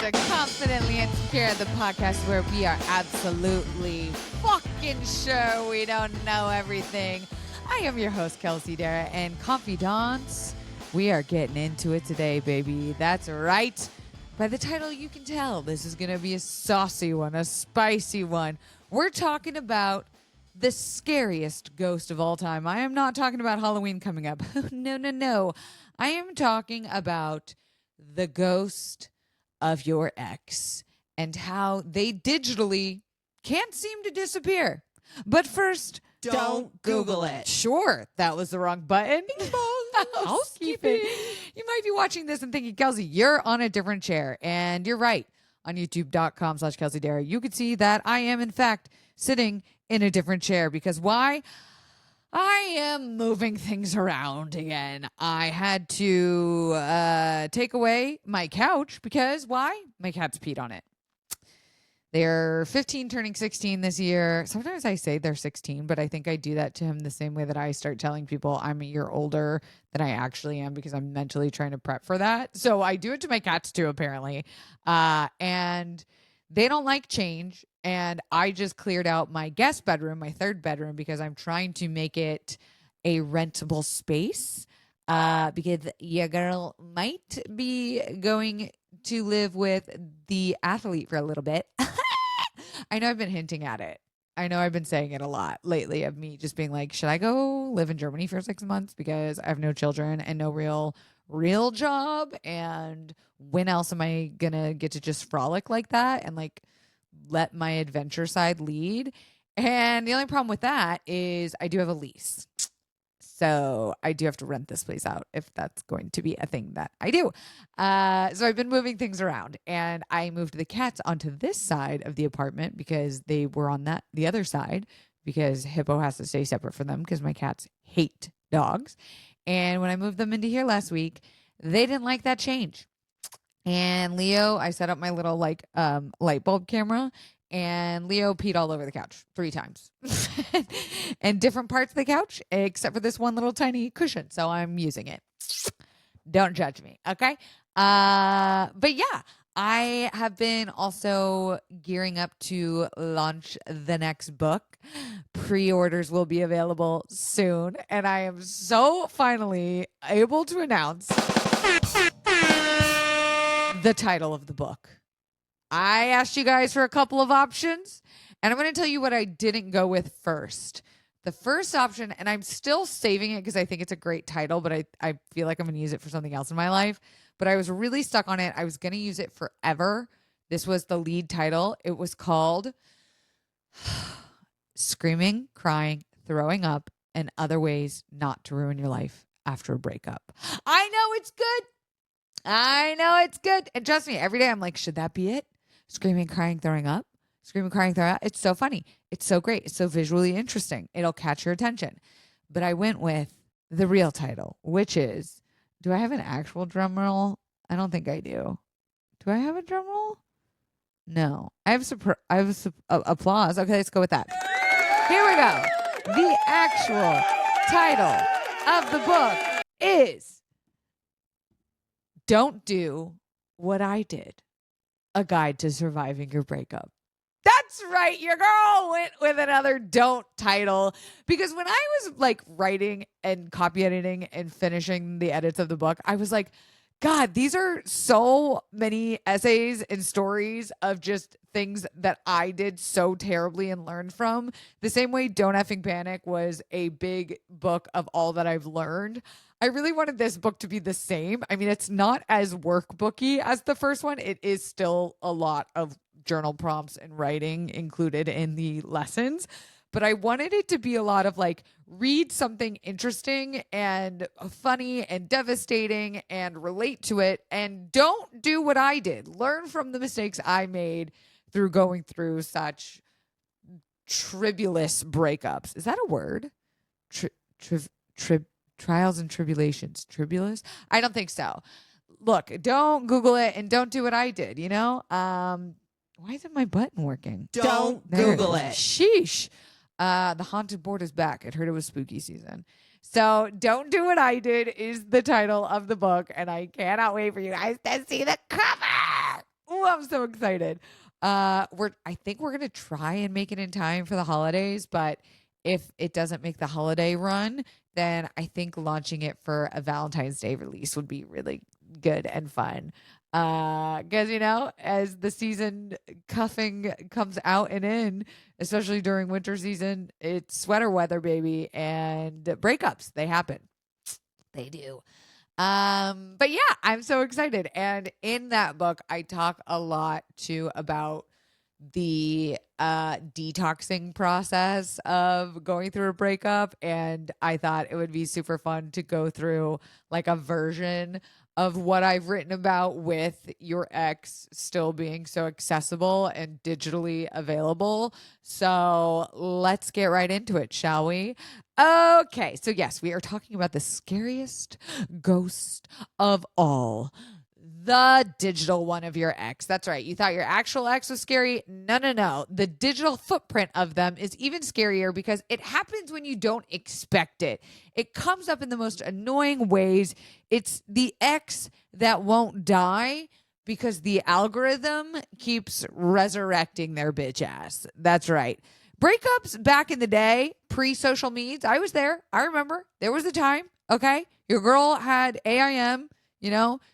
to Confidently Insecure, the podcast where we are absolutely fucking sure we don't know everything. I am your host, Kelsey, Darragh, and confidants, we are getting into it today, baby. That's right. By the title, you can tell this is going to be a saucy one, a spicy one. We're talking about the scariest ghost of all time. I am not talking about Halloween coming up. No. I am talking about the ghost of your ex and how they digitally can't seem to disappear. But first, don't Google it. Sure, that was the wrong button. Housekeeping. You might be watching this and thinking, Kelsey, you're on a different chair. And you're right. On youtube.com/Kelsey Darragh, you could see that I am, in fact, sitting in a different chair. Because why? I am moving things around again. I had to take away my couch because why? My cat's peed on it. They're 15 turning 16 this year. Sometimes I say they're 16, but I think I do that to him the same way that I start telling people I'm a year older than I actually am because I'm mentally trying to prep for that. So I do it to my cats too, apparently. And they don't like change. And I just cleared out my guest bedroom, my third bedroom, because I'm trying to make it a rentable space because your girl might be going to live with the athlete for a little bit. I know I've been hinting at it. I know I've been saying it a lot lately of me just being like, should I go live in Germany for 6 months because I have no children and no real job? And when else am I going to get to just frolic like that and like let my adventure side lead? And the only problem with that is I do have a lease. So I do have to rent this place out if that's going to be a thing that I do. So I've been moving things around, and I moved the cats onto this side of the apartment because they were on the other side because Hippo has to stay separate from them because my cats hate dogs. And when I moved them into here last week, they didn't like that change. And Leo, I set up my little light bulb camera, and Leo peed all over the couch 3 times and different parts of the couch, except for this one little tiny cushion. So I'm using it. Don't judge me. Okay. But yeah, I have been also gearing up to launch the next book. Pre-orders will be available soon. And I am so finally able to announce the title of the book. I asked you guys for a couple of options, and I'm going to tell you what I didn't go with first. The first option, and I'm still saving it because I think it's a great title, but I feel like I'm going to use it for something else in my life. But I was really stuck on it. I was going to use it forever. This was the lead title. It was called Screaming, Crying, Throwing Up, and Other Ways Not to Ruin Your Life After a Breakup. I know it's good. And trust me, every day I'm like, should that be it? Screaming, crying, throwing up. Screaming, crying, throwing up. It's so funny. It's so great. It's so visually interesting. It'll catch your attention. But I went with the real title, which is, do I have an actual drum roll? I don't think I do. Do I have a drum roll? No. I have applause. Okay, let's go with that. Here we go. The actual title of the book is Don't Do What I Did. A Guide to Surviving Your Breakup. That's right. Your girl went with another don't title because when I was like writing and copy editing and finishing the edits of the book, I was like, God, these are so many essays and stories of just things that I did so terribly and learned from. The same way Don't Effing Panic was a big book of all that I've learned. I really wanted this book to be the same. I mean, it's not as workbooky as the first one. It is still a lot of journal prompts and writing included in the lessons. But I wanted it to be a lot of like, read something interesting and funny and devastating and relate to it. And don't do what I did. Learn from the mistakes I made through going through such tribulous breakups. Is that a word? Trials and tribulations. Tribulous? I don't think so. Look, don't Google it and don't do what I did, you know? Why isn't my button working? Don't Google it. Sheesh. The haunted board is back. I heard it was spooky season. So Don't Do What I Did is the title of the book, and I cannot wait for you guys to see the cover. I'm so excited. I think we're gonna try and make it in time for the holidays, but if it doesn't make the holiday run, then I think launching it for a Valentine's Day release would be really good and fun. Because as the season cuffing comes out and in, especially during winter season, it's sweater weather, baby, and breakups, they happen. They do. But yeah, I'm so excited. And in that book, I talk a lot too about the detoxing process of going through a breakup. And I thought it would be super fun to go through like a version of what I've written about with your ex still being so accessible and digitally available. So let's get right into it, shall we? Okay, so yes, we are talking about the scariest ghost of all, the digital one of your ex. That's right. You thought your actual ex was scary? No, no, no. The digital footprint of them is even scarier because it happens when you don't expect it. It comes up in the most annoying ways. It's the ex that won't die because the algorithm keeps resurrecting their bitch ass. That's right. Breakups back in the day, pre-social medias, I was there. I remember. There was a time, okay? Your girl had AIM.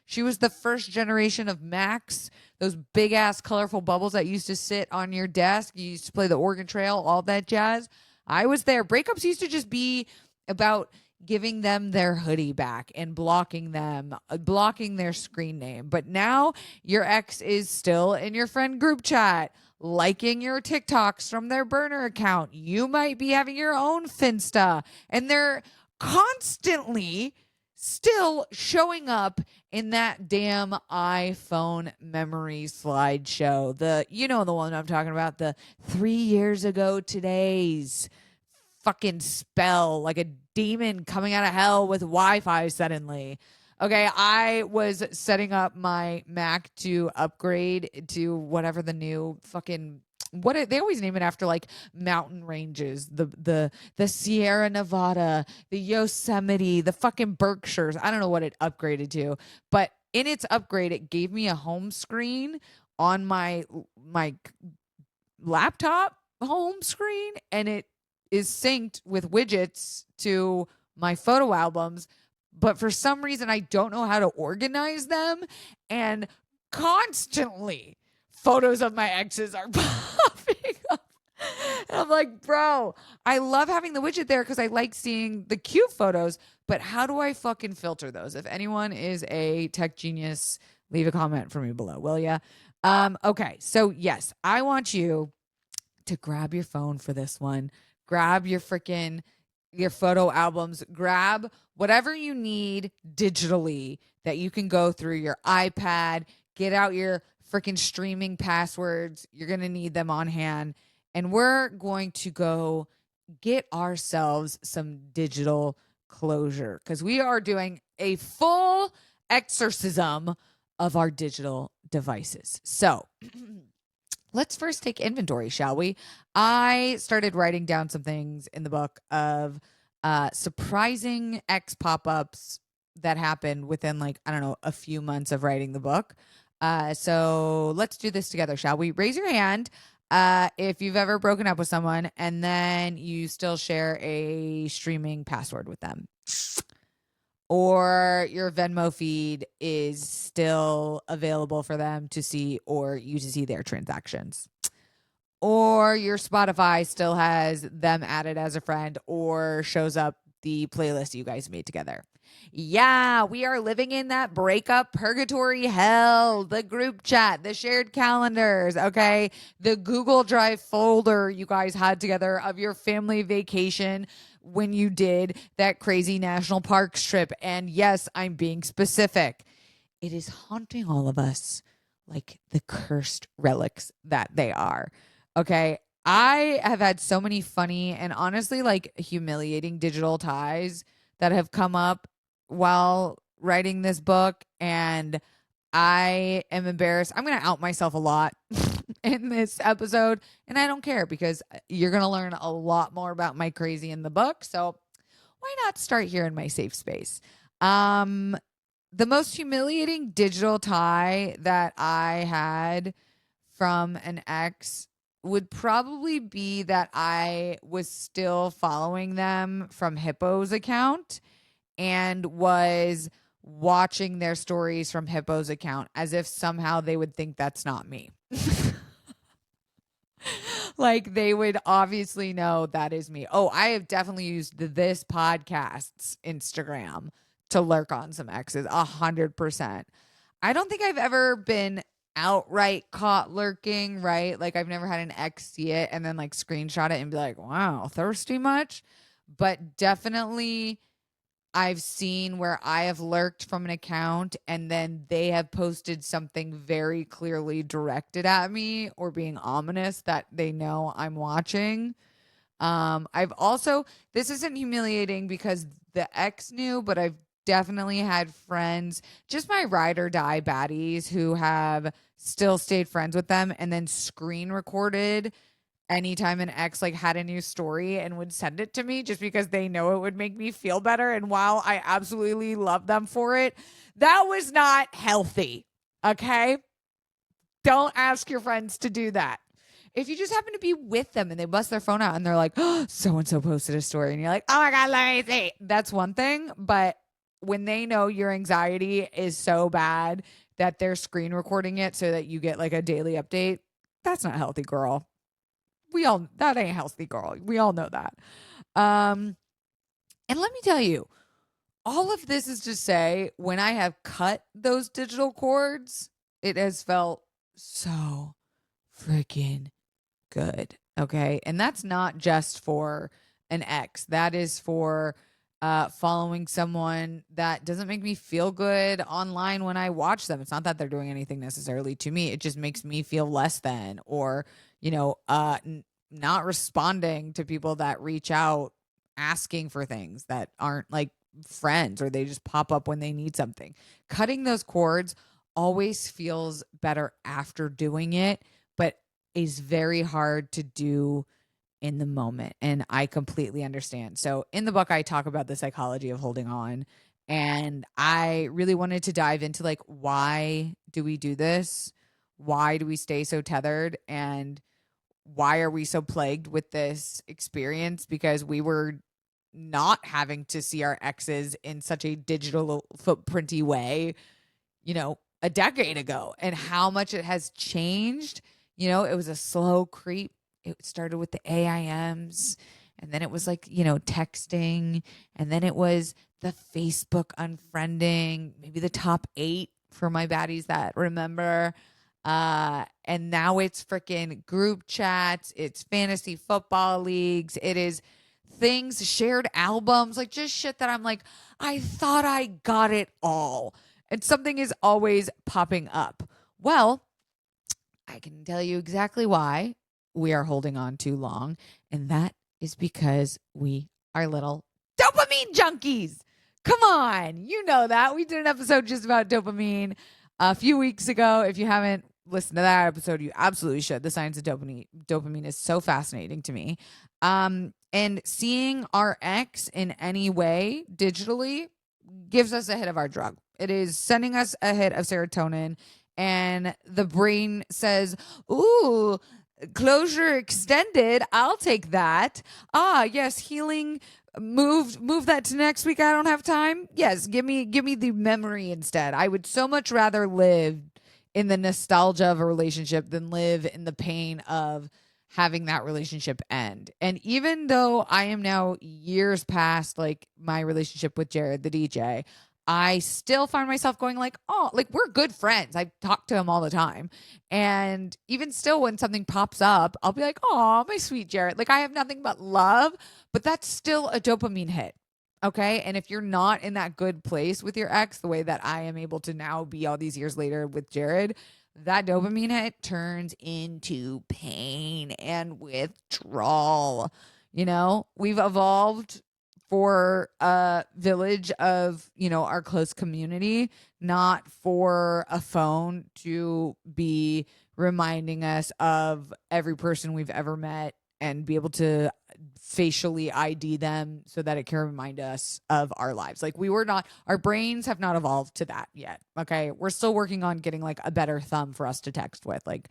She was the first generation of Macs, those big ass colorful bubbles that used to sit on your desk. You used to play the Oregon Trail, all that jazz. I was there. Breakups used to just be about giving them their hoodie back and blocking them, blocking their screen name. But now your ex is still in your friend group chat, liking your TikToks from their burner account. You might be having your own Finsta, and they're constantly still showing up in that damn iPhone memory slideshow. The one I'm talking about, the 3 years ago today's fucking spell, like a demon coming out of hell with Wi-Fi suddenly. Okay, I was setting up my Mac to upgrade to whatever the new fucking they always name it after like mountain ranges, the Sierra Nevada, the Yosemite, the fucking Berkshires. I don't know what it upgraded to, but in its upgrade, it gave me a home screen on my laptop home screen, and it is synced with widgets to my photo albums. But for some reason, I don't know how to organize them, and constantly photos of my exes are popping up. And I'm like, bro, I love having the widget there because I like seeing the cute photos, but how do I fucking filter those? If anyone is a tech genius, leave a comment for me below, will ya? Okay, so yes, I want you to grab your phone for this one. Grab your photo albums, grab whatever you need digitally that you can go through your iPad, get out your freaking streaming passwords. You're going to need them on hand. And we're going to go get ourselves some digital closure because we are doing a full exorcism of our digital devices. So let's first take inventory, shall we? I started writing down some things in the book of surprising X pop-ups that happened within a few months of writing the book. So let's do this together, shall we? Raise your hand if you've ever broken up with someone and then you still share a streaming password with them, or your Venmo feed is still available for them to see or you to see their transactions, or your Spotify still has them added as a friend or shows up the playlist you guys made together. Yeah, we are living in that breakup purgatory hell, the group chat, the shared calendars, okay? The Google Drive folder you guys had together of your family vacation when you did that crazy national parks trip. And yes, I'm being specific. It is haunting all of us like the cursed relics that they are. Okay, I have had so many funny and honestly humiliating digital ties that have come up while writing this book, and I am embarrassed. I'm going to out myself a lot in this episode, and I don't care because you're going to learn a lot more about my crazy in the book. So why not start here in my safe space? the most humiliating digital tie that I had from an ex would probably be that I was still following them from Hippo's account and was watching their stories from Hippo's account as if somehow they would think that's not me. Like they would obviously know that is me. Oh, I have definitely used this podcast's Instagram to lurk on some exes 100%. I don't think I've ever been outright caught lurking, right? Like I've never had an ex see it and then like screenshot it and be like, wow, thirsty much? But definitely I've seen where I have lurked from an account and then they have posted something very clearly directed at me or being ominous that they know I'm watching. I've also, this isn't humiliating because the ex knew, but I've definitely had friends, just my ride or die baddies who have still stayed friends with them and then screen recorded anytime an ex like had a new story and would send it to me just because they know it would make me feel better. And while I absolutely love them for it, that was not healthy. Okay. Don't ask your friends to do that. If you just happen to be with them and they bust their phone out and they're like, oh, so-and-so posted a story and you're like, oh my God, let me see. That's one thing. But when they know your anxiety is so bad that they're screen recording it so that you get like a daily update, that's not healthy, girl. That ain't healthy, girl. We all know that. And let me tell you, all of this is to say, when I have cut those digital cords, it has felt so freaking good. Okay. And that's not just for an ex. That is for following someone that doesn't make me feel good online when I watch them. It's not that they're doing anything necessarily to me. It just makes me feel less than, or, not responding to people that reach out asking for things that aren't like friends, or they just pop up when they need something. Cutting those cords always feels better after doing it, but is very hard to do in the moment. And I completely understand. So in the book, I talk about the psychology of holding on. And I really wanted to dive into like, why do we do this? Why do we stay so tethered? And why are we so plagued with this experience? Because we were not having to see our exes in such a digital footprinty way, a decade ago, and how much it has changed. It was a slow creep. It started with the AIMs, and then it was like, texting, and then it was the Facebook unfriending, maybe the top 8 for my baddies that remember. And now it's freaking group chats, it's fantasy football leagues, it is things, shared albums, like just shit that I'm like, I thought I got it all. And something is always popping up. Well, I can tell you exactly why we are holding on too long. And that is because we are little dopamine junkies. Come on. You know that. We did an episode just about dopamine a few weeks ago. If you haven't listened to that episode, you absolutely should. The science of dopamine is so fascinating to me. And seeing our ex in any way digitally gives us a hit of our drug. It is sending us a hit of serotonin, and the brain says, ooh, closure extended. I'll take that. Ah, yes, healing. Move that to next week. I don't have time. Yes, give me the memory instead. I would so much rather live in the nostalgia of a relationship than live in the pain of having that relationship end. And even though I am now years past like my relationship with Jared, the DJ, I still find myself going like, oh, like we're good friends. I talk to him all the time. And even still, when something pops up, I'll be like, oh, my sweet Jared. Like I have nothing but love, but that's still a dopamine hit. Okay. And if you're not in that good place with your ex, the way that I am able to now be all these years later with Jared, that dopamine hit turns into pain and withdrawal. We've evolved for a village of, our close community, not for a phone to be reminding us of every person we've ever met and be able to facially ID them so that it can remind us of our lives. Like our brains have not evolved to that yet. Okay. We're still working on getting like a better thumb for us to text with. Like,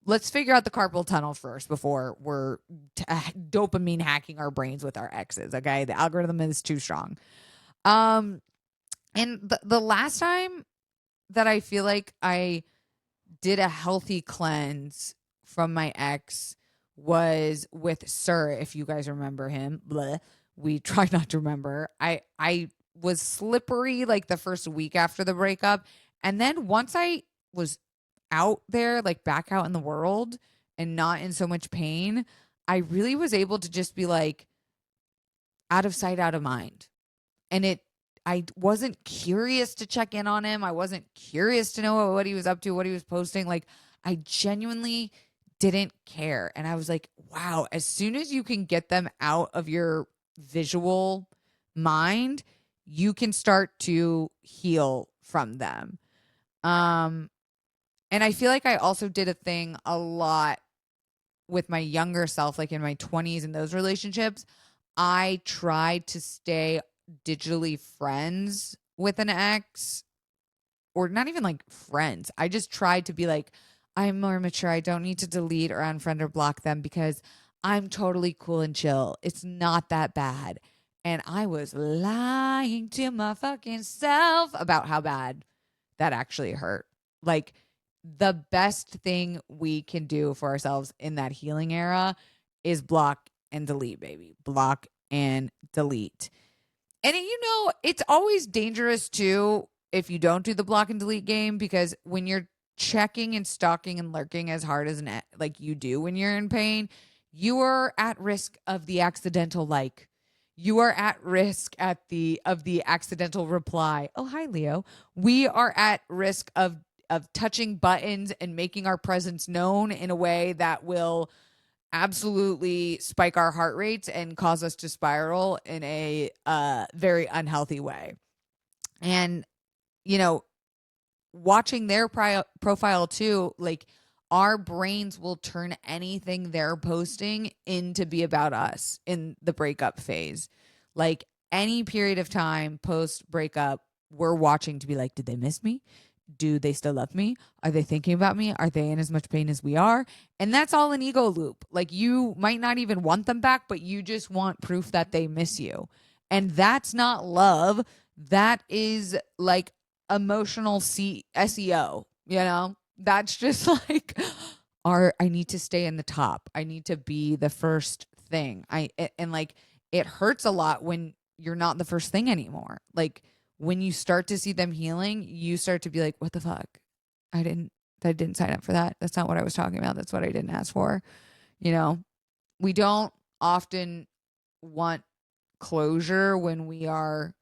let's figure out the carpal tunnel first before we're dopamine hacking our brains with our exes. Okay. The algorithm is too strong. And the last time that I feel like I did a healthy cleanse from my ex was with Sir, if you guys remember him. Bleh. We try not to remember. I was slippery like the first week after the breakup. And then once I was out there, like back out in the world and not in so much pain, I really was able to just be like out of sight, out of mind. And I wasn't curious to check in on him. I wasn't curious to know what he was up to, what he was posting. Like, I genuinely didn't care. And I was like, wow, as soon as you can get them out of your visual mind, you can start to heal from them. And I feel like I also did a thing a lot with my younger self, like in my 20s in those relationships. I tried to stay digitally friends with an ex, or not even like friends. I just tried to be like, I'm more mature. I don't need to delete or unfriend or block them because I'm totally cool and chill. It's not that bad. And I was lying to my fucking self about how bad that actually hurt. Like, the best thing we can do for ourselves in that healing era is block and delete, baby. Block and delete. And it's always dangerous too if you don't do the block and delete game, because when you're checking and stalking and lurking as hard as like you do when you're in pain, you are at risk of the accidental like. You are at risk of the accidental reply. Oh, hi, Leo. We are at risk of touching buttons and making our presence known in a way that will absolutely spike our heart rates and cause us to spiral in a very unhealthy way. And, watching their profile too, like, our brains will turn anything they're posting into be about us in the breakup phase. Like, any period of time post breakup, we're watching to be like, did they miss me? Do they still love me? Are they thinking about me? Are they in as much pain as we are? And that's all an ego loop. Like, you might not even want them back, but you just want proof that they miss you. And that's not love. That is like emotional SEO, That's just like, I need to stay in the top. I need to be the first thing. And like, it hurts a lot when you're not the first thing anymore. Like, when you start to see them healing, you start to be like, what the fuck? I didn't sign up for that. That's not what I was talking about. That's what I didn't ask for. We don't often want closure when we are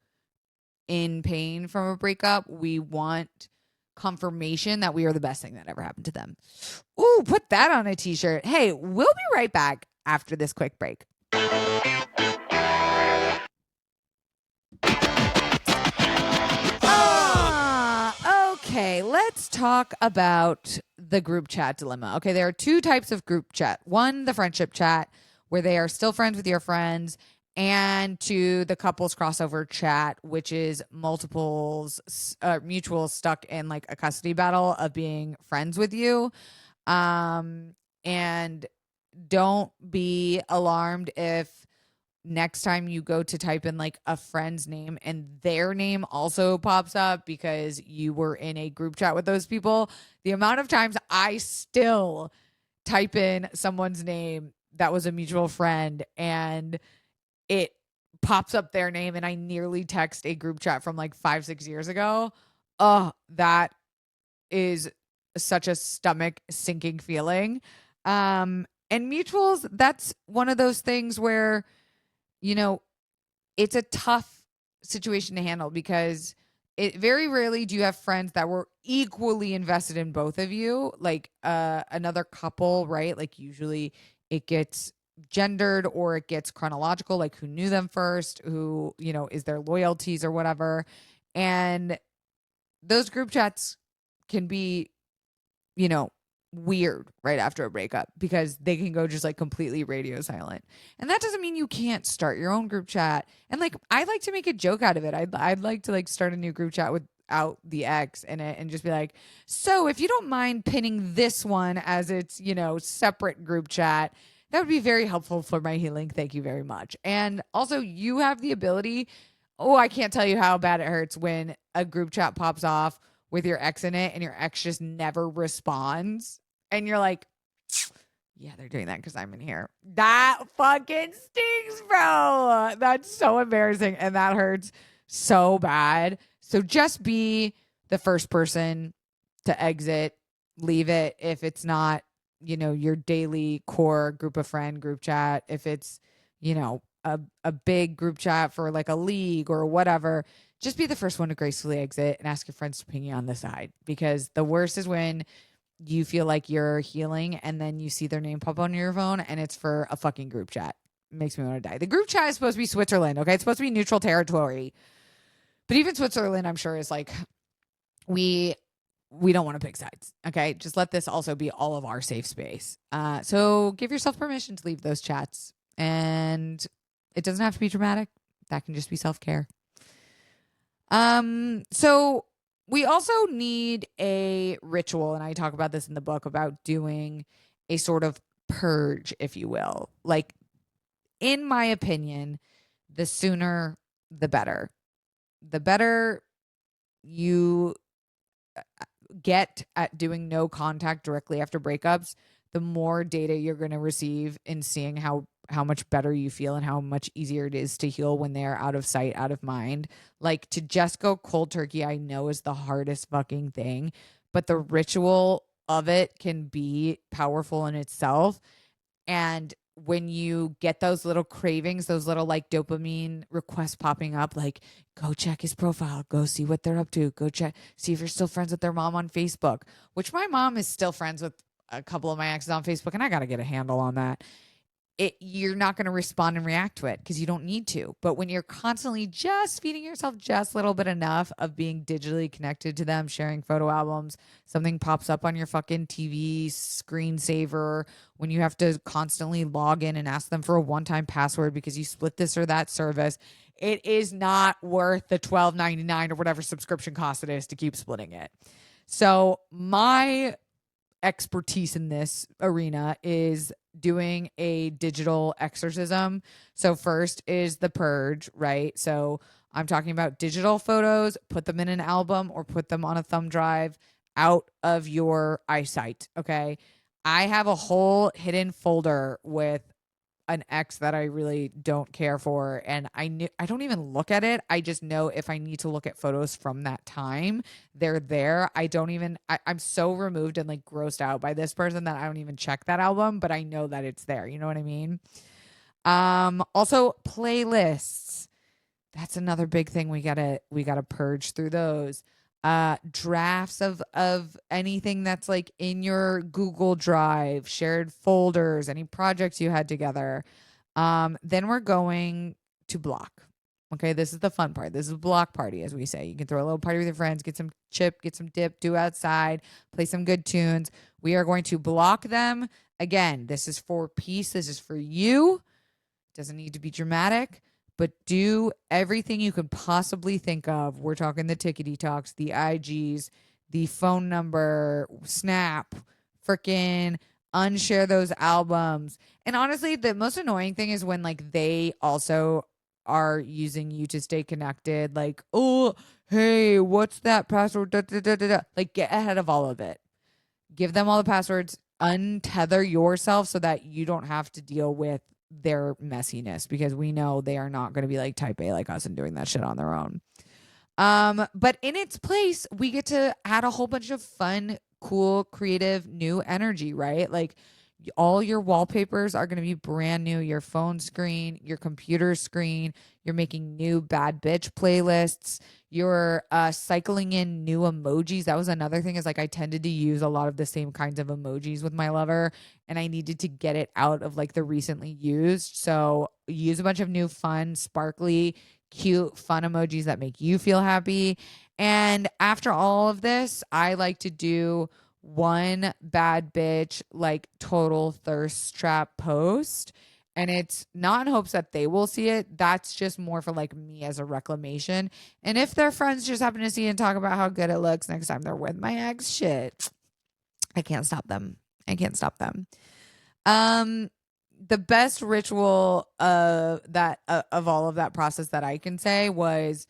in pain from a breakup. We want confirmation that we are the best thing that ever happened to them. Ooh, put that on a t-shirt. Hey, we'll be right back after this quick break. Okay, let's talk about the group chat dilemma. Okay, there are two types of group chat. One, the friendship chat, where they are still friends with your friends, and two, the couples crossover chat, which is multiples, mutuals stuck in like a custody battle of being friends with you. And don't be alarmed if next time you go to type in like a friend's name and their name also pops up because you were in a group chat with those people. The amount of times I still type in someone's name that was a mutual friend and it pops up their name and I nearly text a group chat from like 5-6 years ago. Oh, that is such a stomach sinking feeling. And mutuals, that's one of those things where, it's a tough situation to handle because it very rarely do you have friends that were equally invested in both of you, like another couple, right? Like, usually it gets gendered or it gets chronological, like who knew them first, who, is their loyalties or whatever. And those group chats can be, weird right after a breakup because they can go just like completely radio silent. And that doesn't mean you can't start your own group chat. And like I like to make a joke out of it. I'd like to like start a new group chat without the ex in it and just be like, so if you don't mind pinning this one as its, separate group chat, that would be very helpful for my healing. Thank you very much. And also you have the ability, I can't tell you how bad it hurts when a group chat pops off with your ex in it and your ex just never responds. And you're like, yeah, they're doing that because I'm in here. That fucking stings, bro. That's so embarrassing. And that hurts so bad. So just be the first person to exit, leave it if it's not, your daily core group of friend group chat. If it's, a big group chat for like a league or whatever, just be the first one to gracefully exit and ask your friends to ping you on the side, because the worst is when you feel like you're healing and then you see their name pop on your phone and it's for a fucking group chat. It makes me want to die. The group chat is supposed to be Switzerland, okay? It's supposed to be neutral territory. But even Switzerland, I'm sure, is like, we don't want to pick sides, okay? Just let this also be all of our safe space. So give yourself permission to leave those chats. And it doesn't have to be dramatic. That can just be self-care. So we also need a ritual, and I talk about this in the book, about doing a sort of purge, if you will. Like, in my opinion, the sooner, the better. The better you get at doing no contact directly after breakups, the more data you're going to receive in seeing how much better you feel and how much easier it is to heal when they're out of sight, out of mind. Like, to just go cold turkey, I know is the hardest fucking thing, but the ritual of it can be powerful in itself. And when you get those little cravings, those little like dopamine requests popping up, like, go check his profile, go see what they're up to, go check, see if you're still friends with their mom on Facebook, which my mom is still friends with a couple of my exes on Facebook, and I got to get a handle on that. You're not going to respond and react to it because you don't need to. But when you're constantly just feeding yourself just a little bit enough of being digitally connected to them, sharing photo albums, something pops up on your fucking TV screensaver, when you have to constantly log in and ask them for a one-time password because you split this or that service, it is not worth the $12.99 or whatever subscription cost it is to keep splitting it. So my expertise in this arena is doing a digital exorcism. So first is the purge, right? So I'm talking about digital photos, put them in an album or put them on a thumb drive out of your eyesight, okay? I have a whole hidden folder with an ex that I really don't care for, and I don't even look at it. I just know if I need to look at photos from that time, they're there. I'm so removed and like grossed out by this person that I don't even check that album, but I know that it's there. You know what I mean? Also playlists. That's another big thing. We gotta purge through those. Drafts of anything that's like in your Google Drive, shared folders, any projects you had together. Then we're going to block. Okay, this is the fun part. This is a block party, as we say. You can throw a little party with your friends, get some chip, get some dip, do outside, play some good tunes. We are going to block them. Again, this is for peace. This is for you. Doesn't need to be dramatic, but do everything you can possibly think of. We're talking the tickety talks, the IGs, the phone number, Snap, freaking unshare those albums. And honestly, the most annoying thing is when like they also are using you to stay connected. Like, oh, hey, what's that password? Da, da, da, da, da. Like, get ahead of all of it. Give them all the passwords. Untether yourself so that you don't have to deal with their messiness, because we know they are not going to be like type A like us and doing that shit on their own. But in its place, we get to add a whole bunch of fun, cool, creative, new energy, right? Like, all your wallpapers are going to be brand new. Your phone screen, your computer screen. You're making new bad bitch playlists. You're cycling in new emojis. That was another thing, is like I tended to use a lot of the same kinds of emojis with my lover, and I needed to get it out of like the recently used. So use a bunch of new fun, sparkly, cute, fun emojis that make you feel happy. And after all of this, I like to do one bad bitch, like total thirst trap post. And it's not in hopes that they will see it. That's just more for like me as a reclamation. And if their friends just happen to see it and talk about how good it looks next time they're with my ex, shit, I can't stop them. I can't stop them. The best ritual of all of that process that I can say was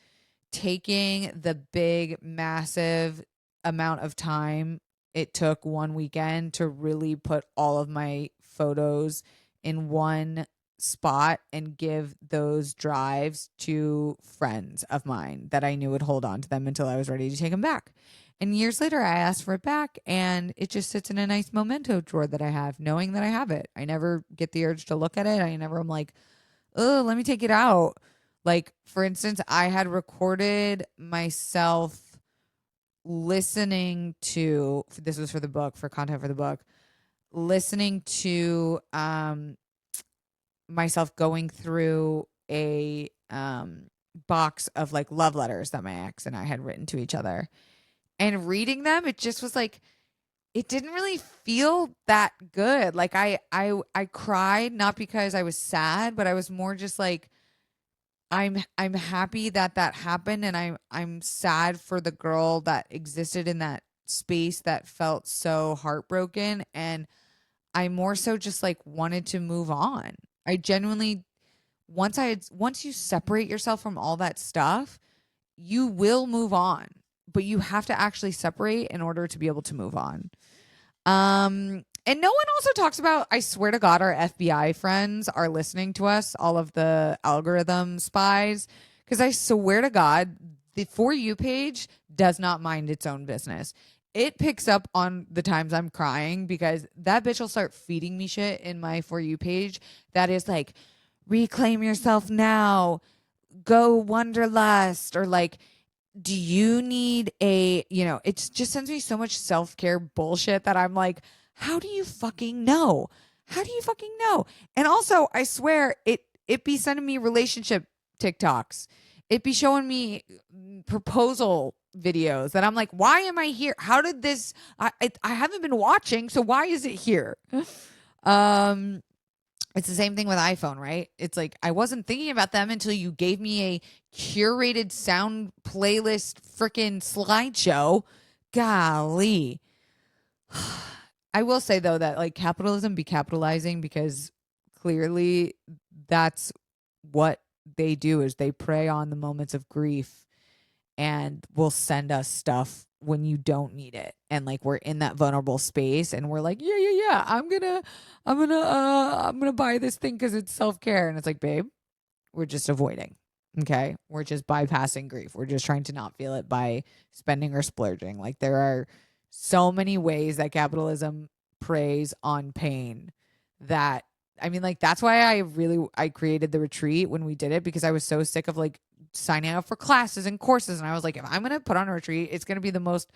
taking the big, massive amount of time it took one weekend to really put all of my photos in one spot and give those drives to friends of mine that I knew would hold on to them until I was ready to take them back. And years later, I asked for it back, and it just sits in a nice memento drawer that I have, knowing that I have it. I never get the urge to look at it. I never am like, oh, let me take it out. Like, for instance, I had recorded myself listening to, this was for the book, for content for the book, listening to myself going through a box of like love letters that my ex and I had written to each other. And reading them, it just was like, it didn't really feel that good. Like I cried, not because I was sad, but I was more just like, I'm happy that happened, and I'm sad for the girl that existed in that space that felt so heartbroken, and I more so just like wanted to move on. I genuinely, once you separate yourself from all that stuff, you will move on, but you have to actually separate in order to be able to move on. And no one also talks about, I swear to God, our FBI friends are listening to us, all of the algorithm spies, because I swear to God, the For You page does not mind its own business. It picks up on the times I'm crying because that bitch will start feeding me shit in my For You page that is like, reclaim yourself now, go wanderlust, or like, do you need a, it just sends me so much self-care bullshit that I'm like, how do you fucking know? How do you fucking know? And also, I swear it be sending me relationship TikToks. It be showing me proposal videos that I'm like, why am I here? How did this, I haven't been watching, so why is it here? It's the same thing with iPhone, right? It's like, I wasn't thinking about them until you gave me a curated sound playlist freaking slideshow. Golly. I will say, though, that like capitalism be capitalizing, because clearly that's what they do, is they prey on the moments of grief and will send us stuff when you don't need it, and like we're in that vulnerable space and we're like, yeah, I'm gonna buy this thing because it's self-care, and it's like, babe, we're just avoiding. Okay, we're just bypassing grief, we're just trying to not feel it by spending or splurging. Like, there are so many ways that capitalism preys on pain that, I mean, like, that's why I created the retreat when we did it, because I was so sick of like signing up for classes and courses. And I was like, if I'm going to put on a retreat, it's going to be the most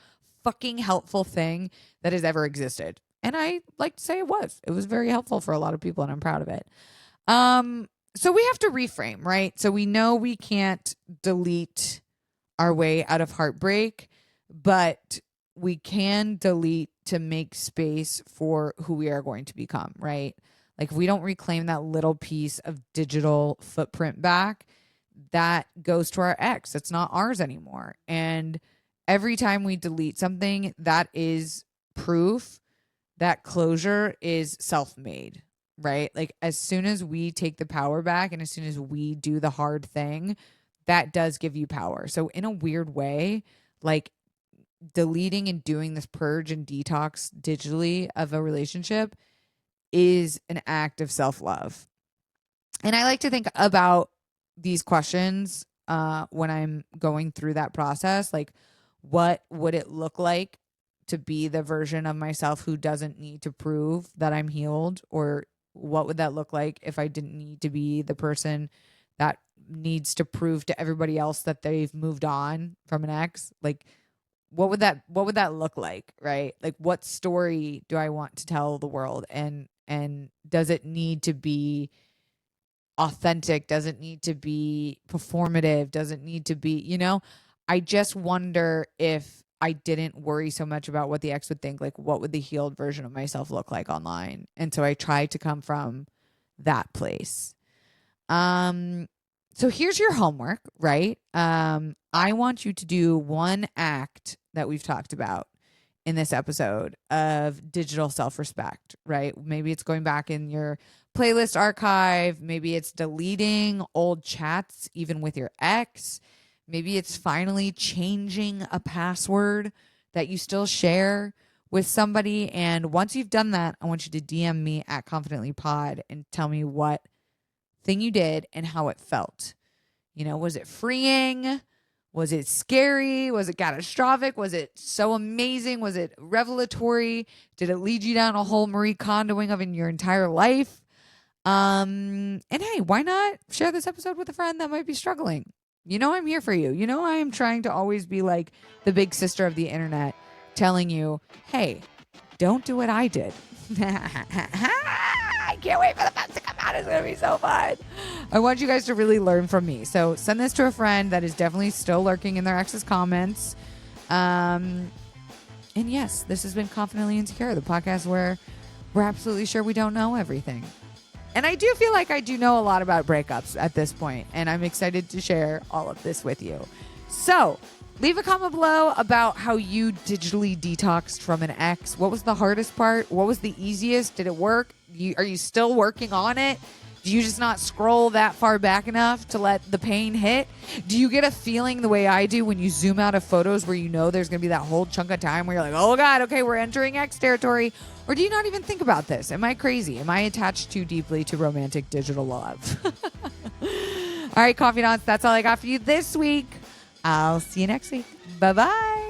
fucking helpful thing that has ever existed. And I like to say it was very helpful for a lot of people, and I'm proud of it. So we have to reframe, right? So we know we can't delete our way out of heartbreak, but we can delete to make space for who we are going to become, right? Like, if we don't reclaim that little piece of digital footprint back, that goes to our ex. It's not ours anymore. And every time we delete something, that is proof that closure is self-made, right? Like, as soon as we take the power back and as soon as we do the hard thing, that does give you power. So in a weird way, like, deleting and doing this purge and detox digitally of a relationship is an act of self-love. And I like to think about these questions when I'm going through that process. Like, what would it look like to be the version of myself who doesn't need to prove that I'm healed? Or what would that look like if I didn't need to be the person that needs to prove to everybody else that they've moved on from an ex? Like, what would that look like, right? Like, what story do I want to tell the world? And does it need to be authentic? Does it need to be performative? Does it need to be, I just wonder if I didn't worry so much about what the ex would think, like what would the healed version of myself look like online. And so I tried to come from that place. So here's your homework, right? I want you to do one act that we've talked about in this episode of digital self-respect, right? Maybe it's going back in your playlist archive. Maybe it's deleting old chats, even with your ex. Maybe it's finally changing a password that you still share with somebody. And once you've done that, I want you to DM me at ConfidentlyPod and tell me what thing you did and how it felt. You know, was it freeing? Was it scary? Was it catastrophic? Was it so amazing? Was it revelatory? Did it lead you down a whole Marie Kondoing of in your entire life? And hey, why not share this episode with a friend that might be struggling? You know, I'm here for you. You know, I am trying to always be like the big sister of the internet, telling you, hey, don't do what I did. I can't wait for the best to come out. It's going to be so fun. I want you guys to really learn from me. So send this to a friend that is definitely still lurking in their ex's comments. And yes, this has been Confidently Insecure, the podcast where we're absolutely sure we don't know everything. And I do feel like I do know a lot about breakups at this point, and I'm excited to share all of this with you. So leave a comment below about how you digitally detoxed from an ex. What was the hardest part? What was the easiest? Did it work? Are you still working on it? Do you just not scroll that far back enough to let the pain hit? Do you get a feeling the way I do when you zoom out of photos where you know there's going to be that whole chunk of time where you're like, oh God, okay, we're entering ex territory? Or do you not even think about this? Am I crazy? Am I attached too deeply to romantic digital love? All right, confidants, that's all I got for you this week. I'll see you next week. Bye-bye.